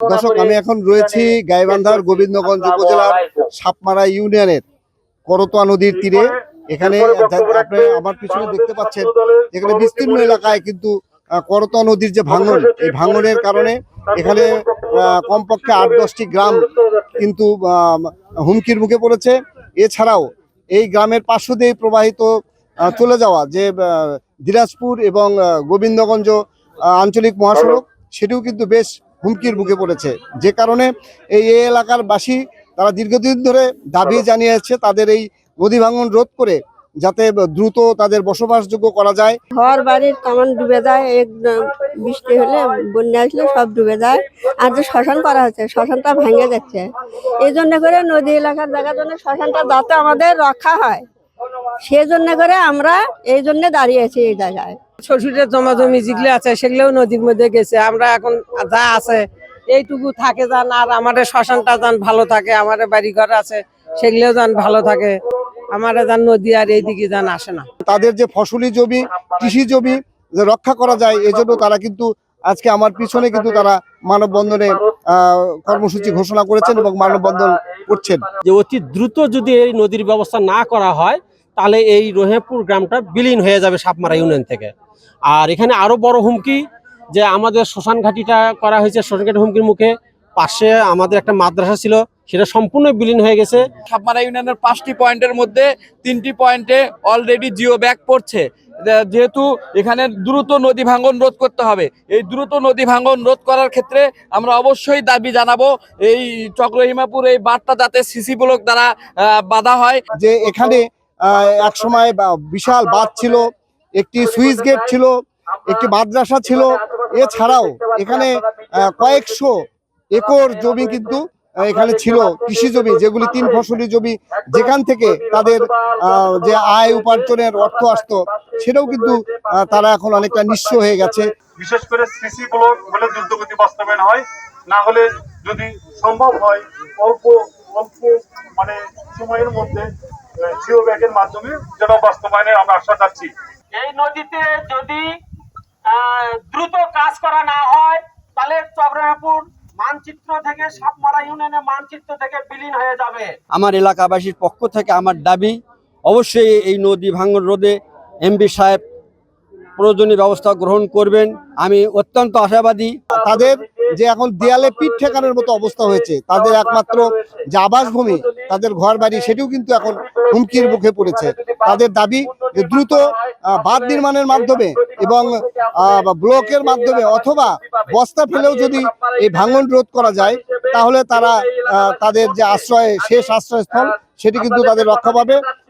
দর্শক, আমি এখন রয়েছি গাইবান্ধার গোবিন্দগঞ্জ উপজেলার সাপমারা ইউনিয়নের করতোয়া নদীর তীরে। এখানে আপনি আমার পিছনে দেখতে পাচ্ছেন, এখানে বিস্তীর্ণ এলাকায় কিন্তু করতোয়া নদীর যে ভাঙন, এই ভাঙনের কারণে এখানে কমপক্ষে ৮-১০টি গ্রাম কিন্তু হুমকির মুখে পড়েছে। এছাড়াও এই গ্রামের পার্শ্ব দিয়ে প্রবাহিত চলে যাওয়া যে দিনাজপুর এবং গোবিন্দগঞ্জ আঞ্চলিক মহাসড়ক, সেটিও কিন্তু বেশ হুমকির মুখে পড়েছে। যে কারণে এই এলাকার বাসী তারা দীর্ঘদিন ধরে দাবি জানিয়েছে তাদের এই নদী ভাঙন রোধ করে যাতে দ্রুত তাদের বসবাসযোগ্য করা যায়। ঘর বাড়ির কামান ডুবে যায়, এক বৃষ্টি হলে বন্যা আসলে সব ডুবে যায়। আর যে শ্মশান করা হচ্ছে, শ্মশানটা ভেঙে যাচ্ছে। এই জন্য করে নদী এলাকার জায়গার জন্য শ্মশানটা যাতে আমাদের রক্ষা হয়, সেই জন্য করে আমরা এই জন্য দাঁড়িয়েছি এই জায়গায়। শ্বশুরের জমা জমি যেগুলো আছে সেগুলোও নদীর মধ্যে গেছে। আমরা এখন যা আছে এইটুকু থাকে যান, আর আমাদের শ্মশানটা যান ভালো থাকে, আমাদের বাড়ি ঘর আছে সেগুলোও যান ভালো থাকে, আমাদের যান নদী আর এইদিকে যান আসে না। তাদের যে ফসলি জমি, কৃষি জমি রক্ষা করা যায়, এজন্য তারা কিন্তু আজকে আমার পিছনে কিন্তু তারা মানববন্ধনে কর্মসূচি ঘোষণা করেছেন এবং মানববন্ধন করছেন। যে অতি দ্রুত যদি এই নদীর ব্যবস্থা না করা হয় তাহলে এই রহিমপুর গ্রামটা বিলীন হয়ে যাবে সাপমারা ইউনিয়ন থেকে। আর এখানে আরো বড় হুমকি যে আমাদের শ্মশান ঘাটিটা করা হয়েছে, শ্মশান ঘাটি হুমকির মুখে। পাশে আমাদের একটা মাদ্রাসা ছিল, সেটা সম্পূর্ণ বিলীন হয়ে গেছে। সাপমারা ইউনিয়নের 5টি পয়েন্টের মধ্যে 3টি পয়েন্টে অলরেডি জিও ব্যাগ পড়ছে। যেহেতু এখানে দ্রুত নদী ভাঙন রোধ করতে হবে, এই দ্রুত নদী ভাঙন রোধ করার ক্ষেত্রে আমরা অবশ্যই দাবি জানাবো এই চক্রহিমাপুর এই বাঁধটা যাতে সিসি ব্লক দ্বারা বাধা হয়। যে এখানে এক সময় বিশাল বাঁধ ছিল, একটি সুইচ গেট ছিল, একটি মাদ্রাসা ছিল। এছাড়াও এখানে কয়েকশো একর জমি কিন্তু এখানে ছিল, কৃষি জমি, যেগুলি 3 ফসলি জমি, যেখান থেকে তাদের যে আয় উপার্জনের অর্থ আসতো, সেটাও কিন্তু তারা এখন অনেকটা নিঃস্ব হয়ে গেছে। বিশেষ করে সিসি ব্লক হলে দ্রুতগতি বাস্তবায়ন হয়, না হলে যদি সম্ভব হয় অল্প মানে সময়ের মধ্যে জিও ব্যাগের মাধ্যমে যেন বাস্তবায়নের আমরা আশা রাখছি। এই নদীতে যদি দ্রুত কাজ করা না হয় তাহলে চক্রহিমাপুর মানচিত্র থেকে সাপমারা ইউনিয়নের মানচিত্র থেকে বিলীন হয়ে যাবে। আমার এলাকাবাসীর পক্ষ থেকে আমার দাবি, অবশ্যই এই নদী ভাঙন রোধে এমপি সাহেব প্রয়োজনীয় ব্যবস্থা গ্রহণ করবেন। আমি অত্যন্ত আশাবাদী। তাদের যে এখন দেয়ালে পিঠ ঠেকানোর মতো অবস্থা হয়েছে, তাদের একমাত্র যে আবাসভূমি, তাদের ঘর বাড়ি, সেটিও কিন্তু এখন হুমকির মুখে পড়েছে। তাদের দাবি যে দ্রুত বাঁধ নির্মাণের মাধ্যমে এবং ব্লকের মাধ্যমে অথবা বস্তা ফেলেও যদি এই ভাঙন রোধ করা যায়, তাহলে তারা তাদের যে আশ্রয়, শেষ আশ্রয়স্থল, সেটি কিন্তু তাদের রক্ষা পাবে।